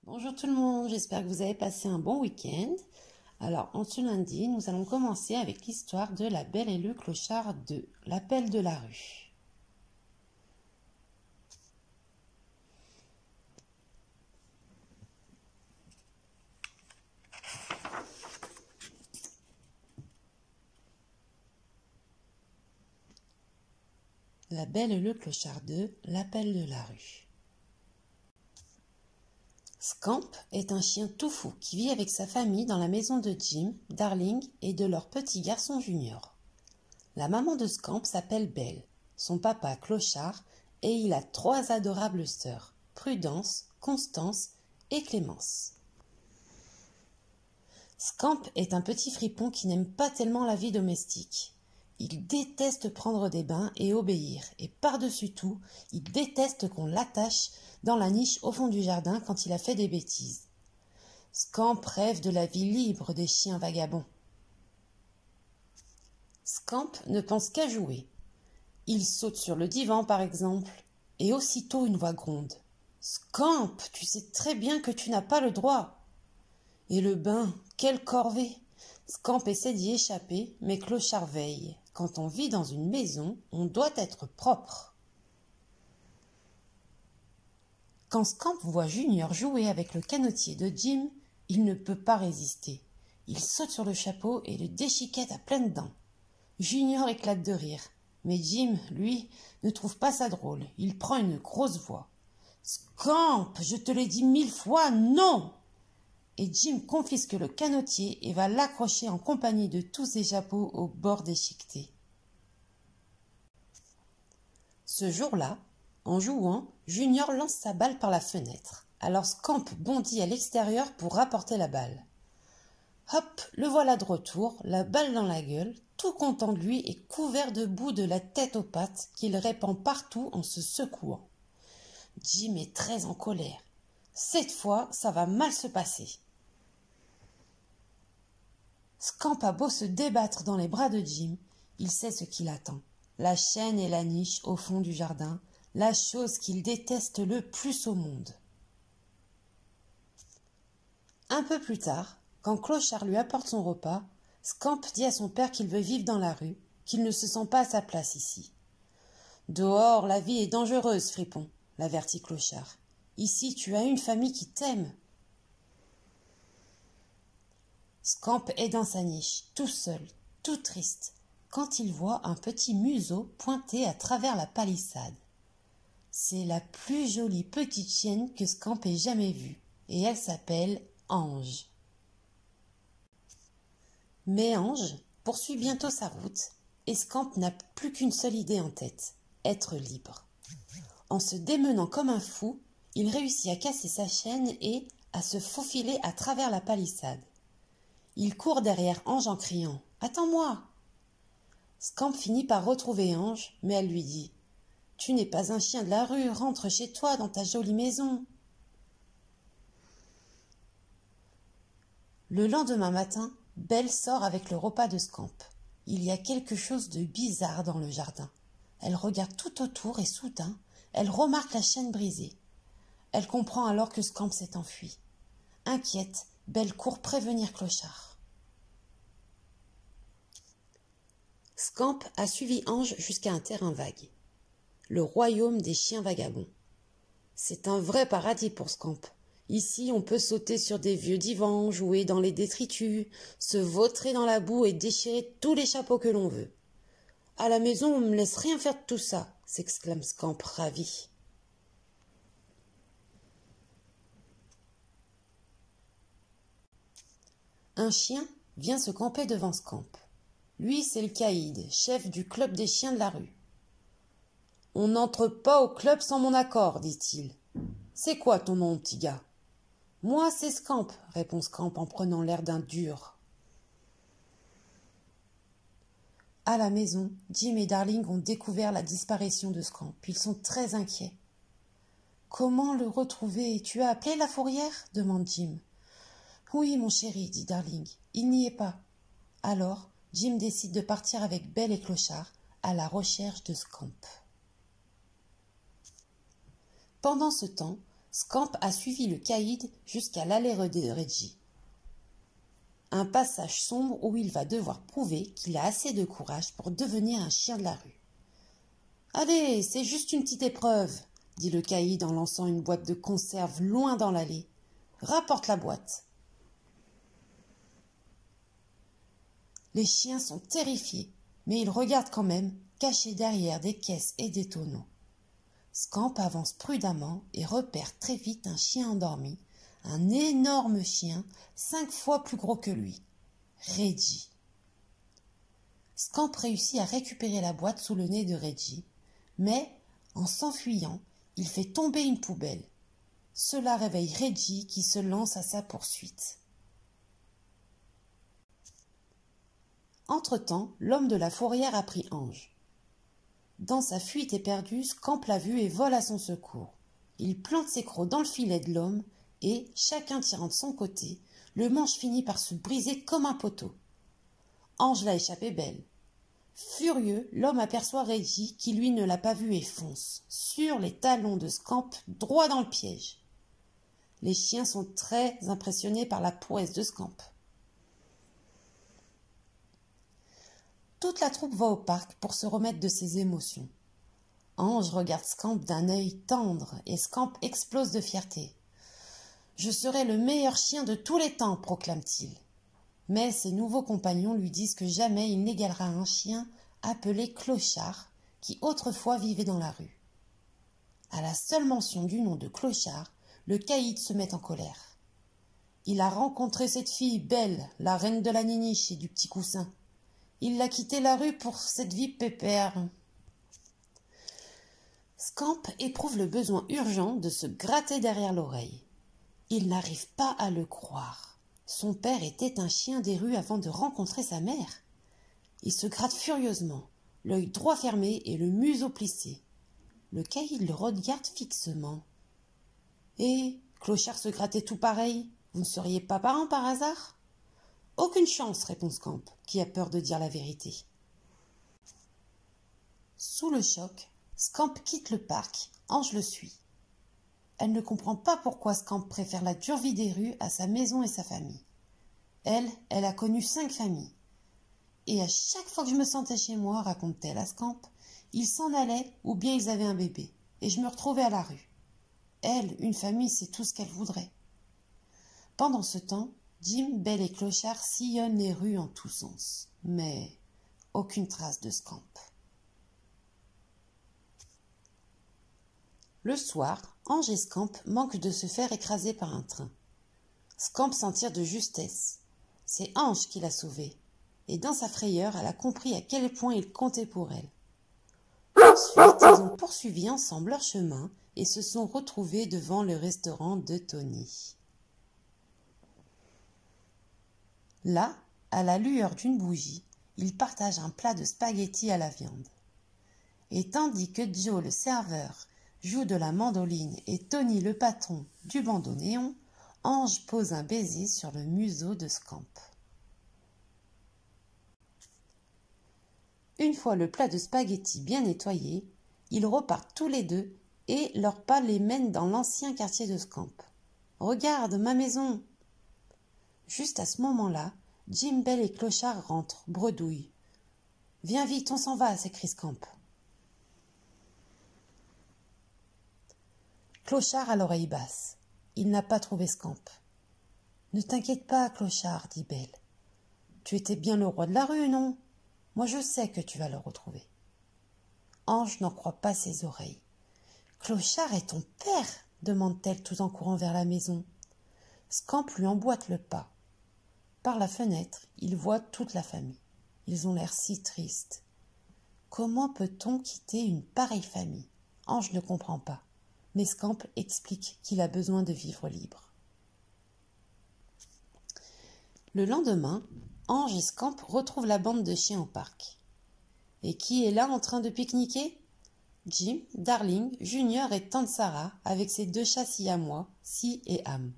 Bonjour tout le monde, j'espère que vous avez passé un bon week-end. Alors, en ce lundi, nous allons commencer avec l'histoire de La Belle et le Clochard 2, l'appel de la rue. La Belle et le Clochard 2, l'appel de la rue. Scamp est un chien tout fou qui vit avec sa famille dans la maison de Jim, Darling et de leur petit garçon Junior. La maman de Scamp s'appelle Belle, son papa Clochard, et il a 3 adorables sœurs, Prudence, Constance et Clémence. Scamp est un petit fripon qui n'aime pas tellement la vie domestique. Il déteste prendre des bains et obéir, et par-dessus tout, il déteste qu'on l'attache dans la niche au fond du jardin quand il a fait des bêtises. Scamp rêve de la vie libre des chiens vagabonds. Scamp ne pense qu'à jouer. Il saute sur le divan, par exemple, et aussitôt une voix gronde. « Scamp, tu sais très bien que tu n'as pas le droit !» Et le bain, quelle corvée! Scamp essaie d'y échapper, mais Clochard veille. Quand on vit dans une maison, on doit être propre. Quand Scamp voit Junior jouer avec le canotier de Jim, il ne peut pas résister. Il saute sur le chapeau et le déchiquette à pleines dents. Junior éclate de rire, mais Jim, lui, ne trouve pas ça drôle. Il prend une grosse voix. « Scamp, je te l'ai dit 1000 fois, non !» Et Jim confisque le canotier et va l'accrocher en compagnie de tous ses chapeaux au bord déchiqueté. Ce jour-là, en jouant, Junior lance sa balle par la fenêtre. Alors Scamp bondit à l'extérieur pour rapporter la balle. Hop, le voilà de retour, la balle dans la gueule, tout content de lui et couvert de boue de la tête aux pattes qu'il répand partout en se secouant. Jim est très en colère. Cette fois, ça va mal se passer. Scamp a beau se débattre dans les bras de Jim, il sait ce qui l'attend. La chaîne et la niche au fond du jardin, la chose qu'il déteste le plus au monde. Un peu plus tard, quand Clochard lui apporte son repas, Scamp dit à son père qu'il veut vivre dans la rue, qu'il ne se sent pas à sa place ici. « Dehors, la vie est dangereuse, fripon, » l'avertit Clochard. « Ici, tu as une famille qui t'aime. » Scamp est dans sa niche, tout seul, tout triste, quand il voit un petit museau pointer à travers la palissade. C'est la plus jolie petite chienne que Scamp ait jamais vue, et elle s'appelle Ange. Mais Ange poursuit bientôt sa route, et Scamp n'a plus qu'une seule idée en tête, être libre. En se démenant comme un fou, il réussit à casser sa chaîne et à se faufiler à travers la palissade. Il court derrière Ange en criant « Attends-moi !» Scamp finit par retrouver Ange, mais elle lui dit « Tu n'es pas un chien de la rue, rentre chez toi dans ta jolie maison. » Le lendemain matin, Belle sort avec le repas de Scamp. Il y a quelque chose de bizarre dans le jardin. Elle regarde tout autour et soudain, elle remarque la chaîne brisée. Elle comprend alors que Scamp s'est enfui. Inquiète, Belle court prévenir Clochard. Scamp a suivi Ange jusqu'à un terrain vague. Le royaume des chiens vagabonds. C'est un vrai paradis pour Scamp. Ici, on peut sauter sur des vieux divans, jouer dans les détritus, se vautrer dans la boue et déchirer tous les chapeaux que l'on veut. « À la maison, on ne me laisse rien faire de tout ça !» s'exclame Scamp ravi. Un chien vient se camper devant Scamp. Lui, c'est le caïd, chef du club des chiens de la rue. « On n'entre pas au club sans mon accord, dit-il. C'est quoi ton nom, petit gars ? » « Moi, c'est Scamp, répond Scamp en prenant l'air d'un dur. À la maison, Jim et Darling ont découvert la disparition de Scamp. Ils sont très inquiets. « Comment le retrouver ? Tu as appelé la fourrière ? demande Jim. « Oui, mon chéri, dit Darling. Il n'y est pas. » Alors, Jim décide de partir avec Belle et Clochard à la recherche de Scamp. Pendant ce temps, Scamp a suivi le caïd jusqu'à l'allée de Reggie. Un passage sombre où il va devoir prouver qu'il a assez de courage pour devenir un chien de la rue. « Allez, c'est juste une petite épreuve !» dit le caïd en lançant une boîte de conserve loin dans l'allée. « Rapporte la boîte !» Les chiens sont terrifiés, mais ils regardent quand même, cachés derrière des caisses et des tonneaux. Scamp avance prudemment et repère très vite un chien endormi, un énorme chien, 5 fois plus gros que lui. Reggie. Scamp réussit à récupérer la boîte sous le nez de Reggie, mais, en s'enfuyant, il fait tomber une poubelle. Cela réveille Reggie qui se lance à sa poursuite. Entre-temps, l'homme de la fourrière a pris Ange. Dans sa fuite éperdue, Scamp l'a vu et vole à son secours. Il plante ses crocs dans le filet de l'homme et, chacun tirant de son côté, le manche finit par se briser comme un poteau. Ange l'a échappé belle. Furieux, l'homme aperçoit Reggie qui lui ne l'a pas vu et fonce, sur les talons de Scamp, droit dans le piège. Les chiens sont très impressionnés par la prouesse de Scamp. Toute la troupe va au parc pour se remettre de ses émotions. Ange regarde Scamp d'un œil tendre et Scamp explose de fierté. « Je serai le meilleur chien de tous les temps » proclame-t-il. Mais ses nouveaux compagnons lui disent que jamais il n'égalera un chien appelé Clochard, qui autrefois vivait dans la rue. À la seule mention du nom de Clochard, le caïd se met en colère. Il a rencontré cette fille belle, la reine de la niniche et du petit coussin. Il a quitté la rue pour cette vie pépère. Scamp éprouve le besoin urgent de se gratter derrière l'oreille. Il n'arrive pas à le croire. Son père était un chien des rues avant de rencontrer sa mère. Il se gratte furieusement, l'œil droit fermé et le museau plissé. Le caïd le regarde fixement. « Eh, Clochard se grattait tout pareil, vous ne seriez pas parents par hasard ?» « Aucune chance, répond Scamp, qui a peur de dire la vérité. Sous le choc, Scamp quitte le parc, Ange le suit. Elle ne comprend pas pourquoi Scamp préfère la dure vie des rues à sa maison et sa famille. Elle a connu 5 familles. Et à chaque fois que je me sentais chez moi, raconte-t-elle à Scamp, ils s'en allaient ou bien ils avaient un bébé, et je me retrouvais à la rue. Elle, une famille, c'est tout ce qu'elle voudrait. Pendant ce temps, Jim, Belle et Clochard sillonnent les rues en tous sens, mais aucune trace de Scamp. Le soir, Ange et Scamp manquent de se faire écraser par un train. Scamp s'en tire de justesse. C'est Ange qui l'a sauvée, et dans sa frayeur, elle a compris à quel point il comptait pour elle. Ensuite, ils ont poursuivi ensemble leur chemin et se sont retrouvés devant le restaurant de Tony. Là, à la lueur d'une bougie, ils partagent un plat de spaghettis à la viande. Et tandis que Joe, le serveur, joue de la mandoline et Tony, le patron, du bandoneon, Ange pose un baiser sur le museau de Scamp. Une fois le plat de spaghettis bien nettoyé, ils repartent tous les deux et leurs pas les mènent dans l'ancien quartier de Scamp. « Regarde, ma maison !» Juste à ce moment-là, Jim, Belle et Clochard rentrent, bredouillent. « Viens vite, on s'en va !» s'écrie Scamp. Clochard a l'oreille basse. Il n'a pas trouvé Scamp. « Ne t'inquiète pas, Clochard, dit Belle. Tu étais bien le roi de la rue, non? Moi je sais que tu vas le retrouver. » Ange n'en croit pas ses oreilles. « Clochard est ton père ?» demande-t-elle tout en courant vers la maison. Scamp lui emboîte le pas. Par la fenêtre, il voit toute la famille. Ils ont l'air si tristes. Comment peut-on quitter une pareille famille? Ange ne comprend pas, mais Scamp explique qu'il a besoin de vivre libre. Le lendemain, Ange et Scamp retrouvent la bande de chiens au parc. Et qui est là en train de pique-niquer? Jim, Darling, Junior et Tante Sarah avec ses 2 chats siamois, Si et Am.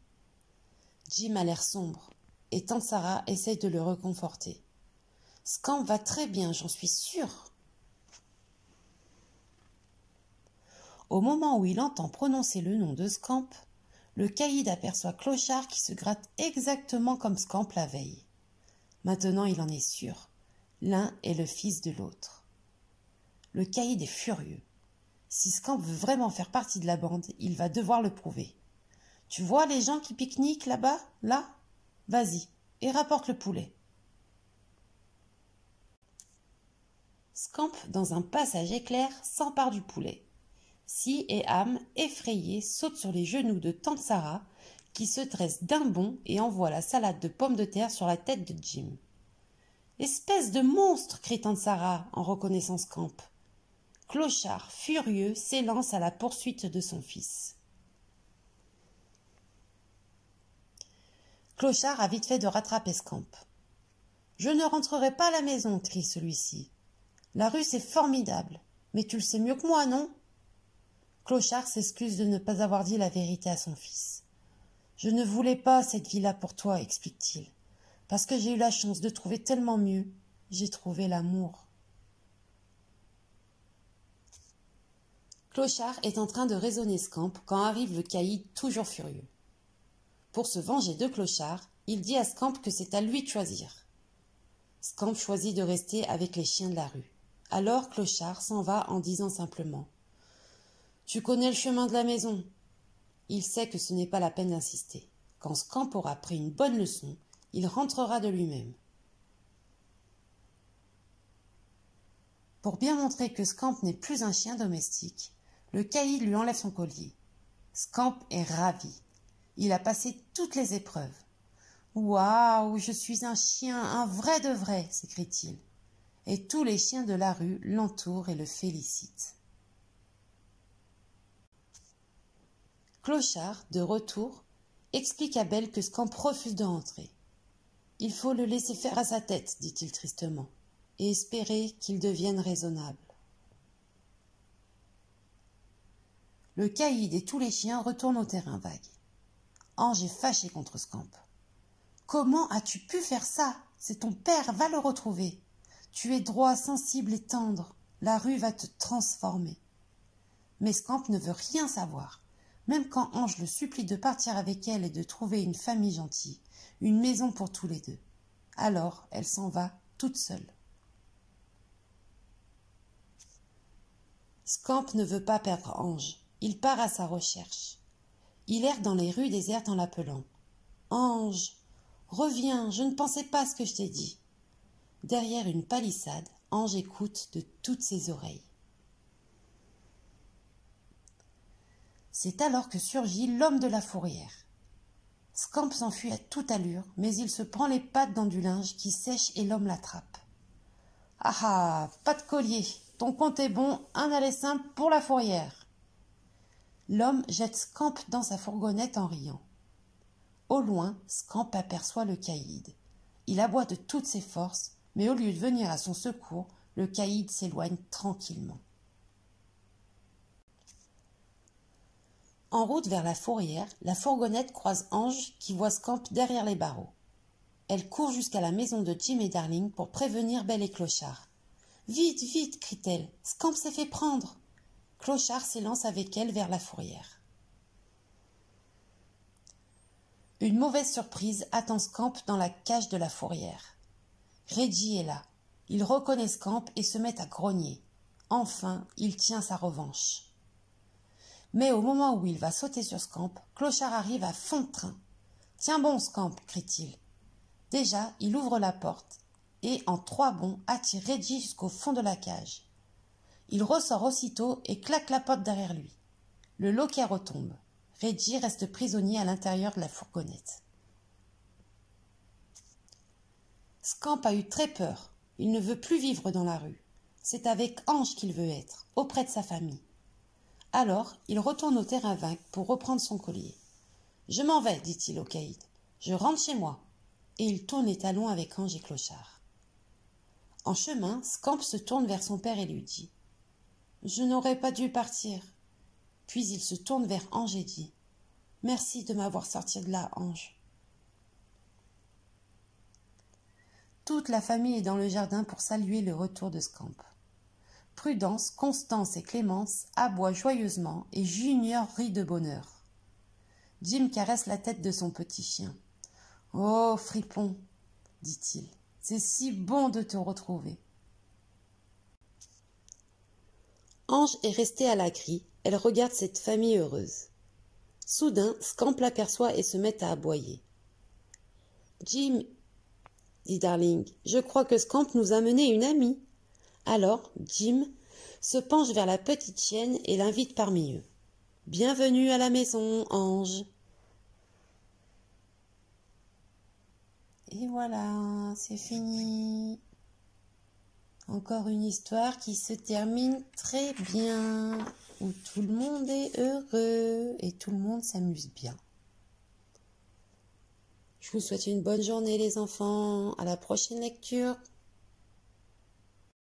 Jim a l'air sombre et Tante Sarah essaye de le réconforter. Scamp va très bien, j'en suis sûre. Au moment où il entend prononcer le nom de Scamp, Le caïd aperçoit Clochard qui se gratte exactement comme Scamp la veille. Maintenant il en est sûr. L'un est le fils de l'autre. Le caïd est furieux. Si Scamp veut vraiment faire partie de la bande, il va devoir le prouver. Tu vois les gens qui pique-niquent là-bas, là? Vas-y, et rapporte le poulet. Scamp, dans un passage éclair, s'empare du poulet. Si et Ham, effrayés, sautent sur les genoux de tante Sarah, qui se dresse d'un bond et envoie la salade de pommes de terre sur la tête de Jim. « Espèce de monstre !» crie tante Sarah en reconnaissant Scamp. Clochard, furieux, s'élance à la poursuite de son fils. Clochard a vite fait de rattraper Scamp. « Je ne rentrerai pas à la maison !» crie celui-ci. « La rue, c'est formidable, mais tu le sais mieux que moi, non ?» Clochard s'excuse de ne pas avoir dit la vérité à son fils. « Je ne voulais pas cette vie-là pour toi, explique-t-il, parce que j'ai eu la chance de trouver tellement mieux. J'ai trouvé l'amour. » Clochard est en train de raisonner Scamp quand arrive le caïd toujours furieux. Pour se venger de Clochard, il dit à Scamp que c'est à lui de choisir. Scamp choisit de rester avec les chiens de la rue. Alors Clochard s'en va en disant simplement « Tu connais le chemin de la maison !» Il sait que ce n'est pas la peine d'insister. Quand Scamp aura pris une bonne leçon, il rentrera de lui-même. Pour bien montrer que Scamp n'est plus un chien domestique, le caïd lui enlève son collier. Scamp est ravi. Il a passé toutes les épreuves. « Waouh, je suis un chien, un vrai de vrai !» s'écrie-t-il. Et tous les chiens de la rue l'entourent et le félicitent. Clochard, de retour, explique à Belle que Scamp refuse de rentrer. « Il faut le laisser faire à sa tête, dit-il tristement, et espérer qu'il devienne raisonnable. » Le caïd et tous les chiens retournent au terrain vague. Ange est fâché contre Scamp. « Comment as-tu pu faire ça? C'est ton père, va le retrouver. Tu es droit, sensible et tendre. La rue va te transformer. » Mais Scamp ne veut rien savoir. Même quand Ange le supplie de partir avec elle et de trouver une famille gentille, une maison pour tous les deux. Alors, elle s'en va toute seule. Scamp ne veut pas perdre Ange. Il part à sa recherche. Il erre dans les rues désertes en l'appelant. « Ange, reviens, je ne pensais pas à ce que je t'ai dit. » Derrière une palissade, Ange écoute de toutes ses oreilles. C'est alors que surgit l'homme de la fourrière. Scamp s'enfuit à toute allure, mais il se prend les pattes dans du linge qui sèche et l'homme l'attrape. « Ah ah, pas de collier, ton compte est bon, un aller simple pour la fourrière. » L'homme jette Scamp dans sa fourgonnette en riant. Au loin, Scamp aperçoit le caïd. Il aboie de toutes ses forces, mais au lieu de venir à son secours, le caïd s'éloigne tranquillement. En route vers la fourrière, la fourgonnette croise Ange qui voit Scamp derrière les barreaux. Elle court jusqu'à la maison de Jim et Darling pour prévenir Belle et Clochard. « Vite, vite !» crie-t-elle. « Scamp s'est fait prendre !» Clochard s'élance avec elle vers la fourrière. Une mauvaise surprise attend Scamp dans la cage de la fourrière. Reggie est là. Il reconnaît Scamp et se met à grogner. Enfin, il tient sa revanche. Mais au moment où il va sauter sur Scamp, Clochard arrive à fond de train. « Tiens bon, Scamp !» crie-t-il. Déjà, il ouvre la porte et, en 3 bonds, attire Reggie jusqu'au fond de la cage. Il ressort aussitôt et claque la porte derrière lui. Le loquet retombe. Reggie reste prisonnier à l'intérieur de la fourgonnette. Scamp a eu très peur. Il ne veut plus vivre dans la rue. C'est avec Ange qu'il veut être, auprès de sa famille. Alors, il retourne au terrain vague pour reprendre son collier. « Je m'en vais, dit-il au caïd. Je rentre chez moi. » Et il tourne les talons avec Ange et Clochard. En chemin, Scamp se tourne vers son père et lui dit « Je n'aurais pas dû partir. » Puis il se tourne vers Ange et dit « Merci de m'avoir sorti de là, Ange. » Toute la famille est dans le jardin pour saluer le retour de Scamp. Prudence, Constance et Clémence aboient joyeusement et Junior rit de bonheur. Jim caresse la tête de son petit chien. « Oh, fripon !» dit-il. « C'est si bon de te retrouver. » Ange est restée à la grille. Elle regarde cette famille heureuse. Soudain, Scamp l'aperçoit et se met à aboyer. « Jim, dit Darling, je crois que Scamp nous a mené une amie. » Alors, Jim se penche vers la petite chienne et l'invite parmi eux. « Bienvenue à la maison, Ange. » Et voilà, c'est fini. Encore une histoire qui se termine très bien, où tout le monde est heureux et tout le monde s'amuse bien. Je vous souhaite une bonne journée les enfants, à la prochaine lecture.